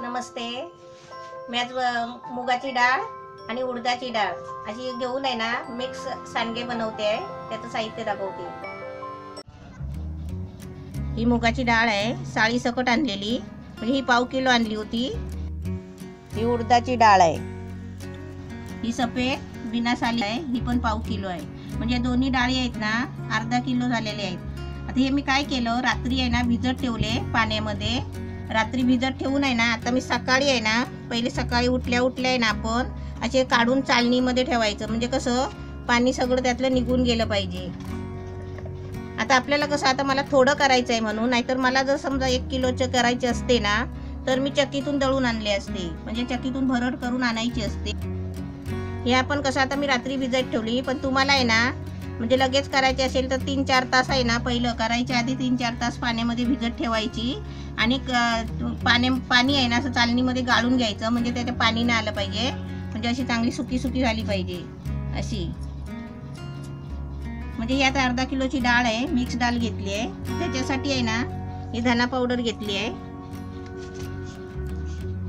नमस्ते। मी आज मुगाची डाळ आणि उडदाची डाळ अशी घेऊन आहे ना मिक्स सांडगे बनवते आहे। त्याचं साहित्य दाखवते। ही मुगाची डाळ आहे, साळी सकट आणलेली, म्हणजे ही पाव किलो आणली होती। ही उडदाची डाळ आहे, ही सफेद बिना साली आहे, ही पण पाव किलो आहे। म्हणजे दोन्ही डाळी आहेत ना अर्धा किलो झालेले आहेत। आता हे मी काय केलं, रात्री आहे ना भिजत ठेवले पाण्यामध्ये। रात्री भिजत ठेवून आहे ना आता मी सकाळी आहे ना पहिले सकाळी उठल्या आहे ना आपण असे काढून चालणीमध्ये ठेवायचं, म्हणजे कसं पाणी सगळं त्यातलं निघून गेलं पाहिजे। आता आपल्याला कसं आता मला थोडं करायचं आहे म्हणून, नाहीतर मला जर समजा 1 किलोचं करायचे असते ना तर मी चक्कीतून दळून आणले असते, म्हणजे चक्कीतून भरड करून आणायची असते। हे आपण कसं आता मी रात्री भिजत ठेवली, पण तुम्हाला आहे ना म्हणजे लगेच करायचे असेल तर 3-4 तास आहे ना पहिलं करायच्या आधी 3-4 तास पाण्यामध्ये भिजत ठेवायची आणि पाणी आहे ना असं चालणीमध्ये गाळून घ्यायचं, म्हणजे त्याच्या पाणी नाही आलं पाहिजे, म्हणजे अशी चांगली सुकी झाली पाहिजे अशी। म्हणजे यात अर्धा किलोची डाळ आहे, मिक्स डाळ घेतली आहे। त्याच्यासाठी आहे ना ही धना पावडर घेतली आहे।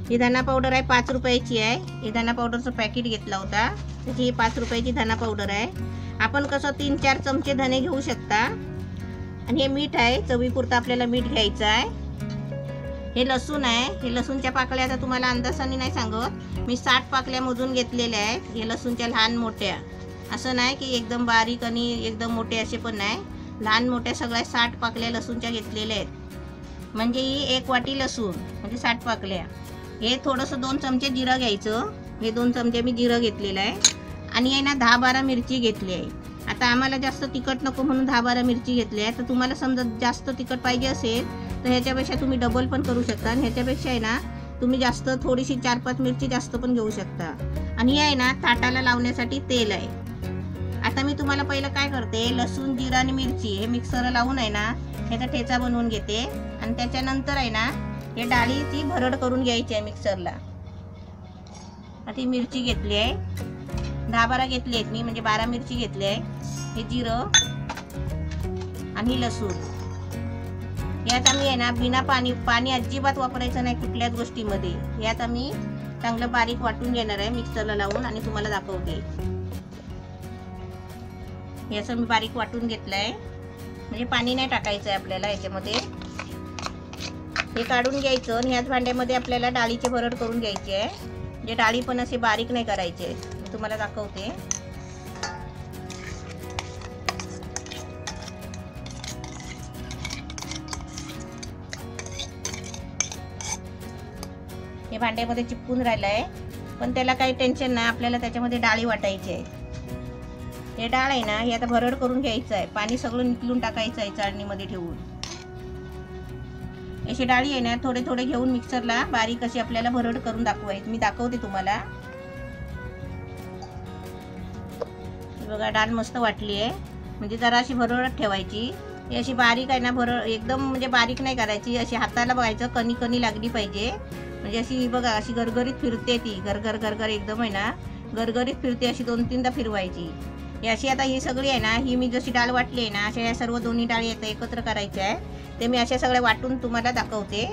ही धना पावडर आहे 5 रुपयाची आहे। ही धना पावडरचं पॅकेट घेतला होता, त्याची ही 5 रुपयाची धना पावडर आहे। आपण कसं 3-4 चमचे धने घेऊ शकता। आणि हे मीठ आहे, चवीपुरतं आपल्याला मीठ घ्यायचं आहे। हे लसूण आहे, हे लसूणच्या पाकळ्या आता तुम्हाला अंदाजाने नाही सांगत, मी 60 पाकळ्या मोजून घेतलेल्या आहेत। हे लसूणच्या लहान मोठ्या, असं नाही की एकदम बारीक आणि एकदम मोठे असे पण नाही, लहान मोठ्या सगळ्या 60 पाकळ्या लसूणच्या घेतलेल्या आहेत। म्हणजे ही 1 वाटी लसूण म्हणजे 60 पाकळ्या। हे थोडंसं 2 चमचे जिरं घ्यायचं, हे 2 चमचे मी जिरं घेतलेलं आहे। आणि आहे ना 10-12 मिरची घेतली आहे। आता आम्हाला जास्त तिखट नको म्हणून 10-12 मिरची घेतली आहे। तर तुम्हाला समजा जास्त तिखट पाहिजे असेल तर ह्याच्यापेक्षा तुम्ही डबल पण करू शकता, आणि ह्याच्यापेक्षा आहे ना तुम्ही जास्त थोडीशी 4-5 मिरची जास्त पण घेऊ शकता। आणि हे आहे ना ताटाला लावण्यासाठी तेल आहे। आता मी तुम्हाला पहिलं काय करते, लसूण जिरं आणि मिरची हे मिक्सर लावून आहे ना ह्याचा ठेचा बनवून घेते, आणि त्याच्यानंतर आहे ना हे डाळीची भरड करून घ्यायची आहे मिक्सरला। आता ही मिरची घेतली आहे, 10-12 घेतली आहेत मी, म्हणजे 12 मिरची घेतली आहे। हे जिरं आणि लसूण, यात आम्ही आहे ना बिना पाणी अजिबात वापरायचं नाही कुठल्याच गोष्टीमध्ये। यात आम्ही चांगलं बारीक वाटून घेणार आहे मिक्सरला लावून, आणि तुम्हाला दाखवते। याचं मी बारीक वाटून घेतलं आहे, म्हणजे पाणी नाही टाकायचं आहे आपल्याला याच्यामध्ये। हे काढून घ्यायचं आणि ह्याच भांड्यामध्ये आपल्याला डाळीचे भरड करून घ्यायची आहे, म्हणजे डाळी पण असे बारीक नाही करायचे। मी तुम्हाला दाखवते। हे भांड्यामध्ये चिपकून राहिलं आहे, पण त्याला काही टेन्शन नाही, आपल्याला त्याच्यामध्ये डाळी वाटायची आहे। हे डाळ आहे ना हे आता भरड करून घ्यायचं आहे, पाणी सगळं निकलून टाकायचं आहे चाळणीमध्ये ठेवून। अशी डाळी आहे ना थोडे घेऊन मिक्सरला बारीक अशी आपल्याला भरड करून दाखवायची। मी दाखवते तुम्हाला। बघा डाळ मस्त वाटली आहे, म्हणजे जरा अशी भरडच ठेवायची। ही अशी बारीक आहे ना भरड एकदम म्हणजे बारीक नाही करायची, अशी हाताला बघायचं कणी लागली पाहिजे, म्हणजे अशी बघा अशी गरगरीत फिरते ती, गरगर एकदम आहे ना गरगरीत फिरते, अशी 2-3दा फिरवायची। ही अशी आता ही सगळी आहे ना ही मी जशी डाळ वाटली आहे ना अशा या सर्व दोन्ही डाळी आता एकत्र करायच्या आहे। ते मी अशा सगळ्या वाटून तुम्हाला दाखवते,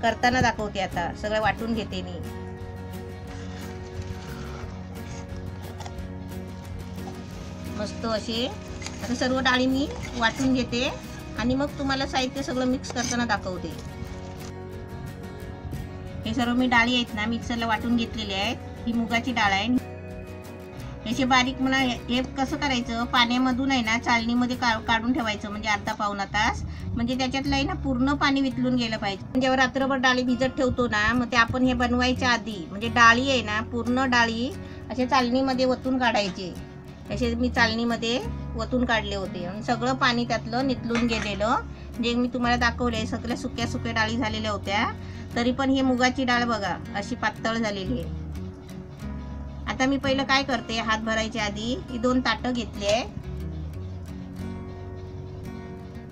करताना दाखवते। आता सगळं वाटून घेते मी। मस्त असे आता सर्व डाळी मी वाटून घेते, आणि मग तुम्हाला साहित्य सगळं मिक्स करताना दाखवते। हे सर्व मी डाळी आहेत ना मिक्सरला वाटून घेतलेले आहेत। ही मुगाची डाळ आहे, याचे बारीक म्हणा। हे कसं करायचं, पाण्यामधून आहे ना चाळणीमध्ये काढून ठेवायचं, म्हणजे अर्धा-पाऊण तास, म्हणजे त्याच्यातलं आहे ना पूर्ण पाणी वितळून गेलं पाहिजे। जेव्हा रात्रभर डाळी भिजत ठेवतो ना मग ते आपण हे बनवायच्या आधी म्हणजे डाळी आहे ना पूर्ण डाळी असे चाळणीमध्ये वतून काढायचे। असे मी चाळणीमध्ये वतून काढले होते, आणि सगळं पाणी त्यातलं नितळून गेलेलं, जे मी तुम्हाला दाखवले सगळ्या सुक्या डाळी झालेल्या होत्या। तरी पण ही मुगाची डाळ बघा अशी पातळ झालेली आहे। आता मी पहिलं काय करते, हात भरायच्या आधी ही 2 ताटं घेतली आहे।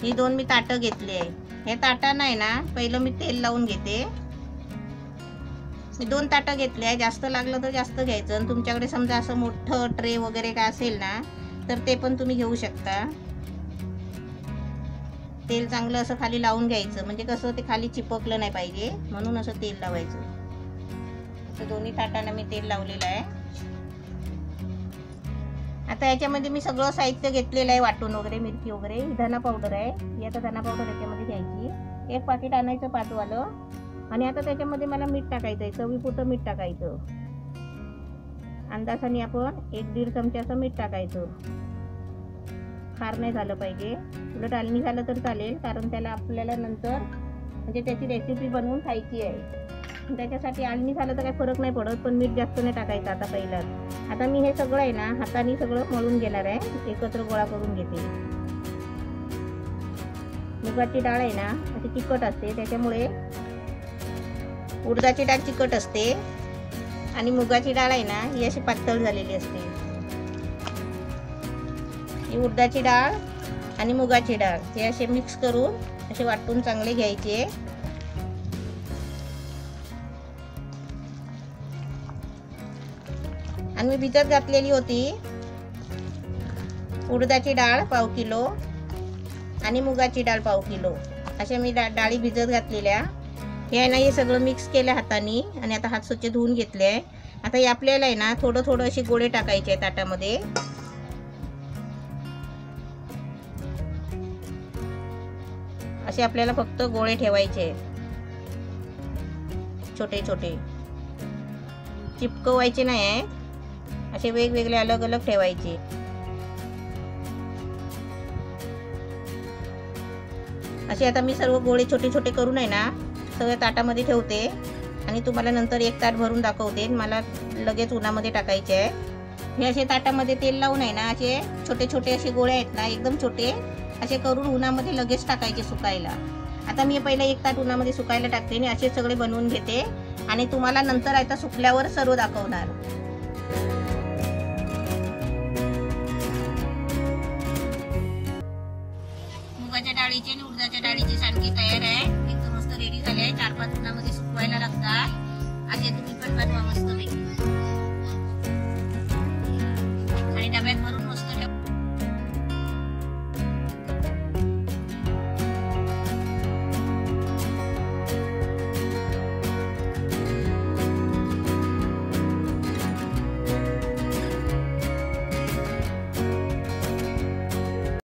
ही 2 मी ताटं घेतली आहे। हे ताटांना आहे ना पहिलं मी तेल लावून घेते। मी 2 ताटं घेतली आहे, जास्त लागलं तर जास्त घ्यायचं, आणि तुमच्याकडे समजा असं मोठं ट्रे वगैरे काय असेल ना तर ते पण तुम्ही घेऊ शकता। तेल चांगलं असं खाली लावून घ्यायचं, म्हणजे कसं ते खाली चिपकलं नाही पाहिजे, म्हणून असं तेल लावायचं। तर दोन्ही ताटांना मी तेल लावलेलं आहे. आता याच्यामध्ये मी सगळं साहित्य घेतलेलं आहे, वाटून वगैरे, मिरची वगैरे. धना पावडर आहे, ही आता धना पावडर याच्यामध्ये घ्यायची. एक पाकिट आणायचं 5 वालं. आणि आता त्याच्यामध्ये मला मीठ टाकायचं आहे, चवीपुरतं मीठ टाकायचं. अंदाजाने आपण 1-1.5 चमच्याचं मीठ टाकायचं. खार नाही झालं पाहिजे, उलट आलमी झालं तर चालेल, कारण त्याला आपल्याला नंतर म्हणजे त्याची रेसिपी बनवून खायची आहे. त्याच्यासाठी आलमी झालं तर काही फरक नाही पडत, पण मीठ जास्त नाही टाकायचं आता पहिलाच. आता मी हे सगळं आहे ना हाताने सगळं मळून घेणार आहे, एकत्र गोळा करून घेते. मुगाची डाळ आहे ना अशी चिकट असते, त्याच्यामुळे उडदाची डाळ चिकट असते आणि मुगाची डाळ आहे ना ही अशी पातळ झालेली असते. ही उडदाची डाळ आणि मुगाची डाळ हे असे मिक्स करून असे वाटून चांगले घ्यायचे. आणि मी भिजत घातलेली होती उडदाची डाळ 1/2 किलो आणि मुगाची डाळ 1/2 किलो, अशा मी डाळी भिजत घातलेल्या. हे आहे ना हे सगळं मिक्स केलं हाताने आणि आता हात स्वच्छ धुवून घेतले आहे. आता हे आपल्याला आहे ना थोडं थोडं असे गोळे टाकायचे आहेत ताटामध्ये. असे आपल्याला फक्त गोळे ठेवायचे, छोटे छोटे, चिपकवायचे नाही आहे, असे वेगवेगळे अलग अलग ठेवायचे. असे आता मी सर्व गोळे छोटे छोटे करून आहे ना सगळ्या ताटामध्ये ठेवते आणि तुम्हाला नंतर एक ताट भरून दाखवते. मला लगेच उन्हामध्ये टाकायचे आहे. हे असे ताटामध्ये तेल लावून आहे ना असे छोटे छोटे असे गोळे आहेत ना एकदम छोटे असे करून उन्हामध्ये लगेच टाकायचे सुकायला. आता मी पहिला एक ताट उन्हामध्ये सुकायला टाकते आणि असे सगळे बनवून घेते आणि तुम्हाला नंतर आता सुकल्यावर सर्व दाखवणार. मुगाच्या डाळीची आणि उडदाच्या डाळीची सांडगी तयार आहे, एकदम मस्त रेडी झाली आहे. 4-5 उन्हामध्ये सुकवायला लागतात. असे तुम्ही पण बनवा मस्त पैकी.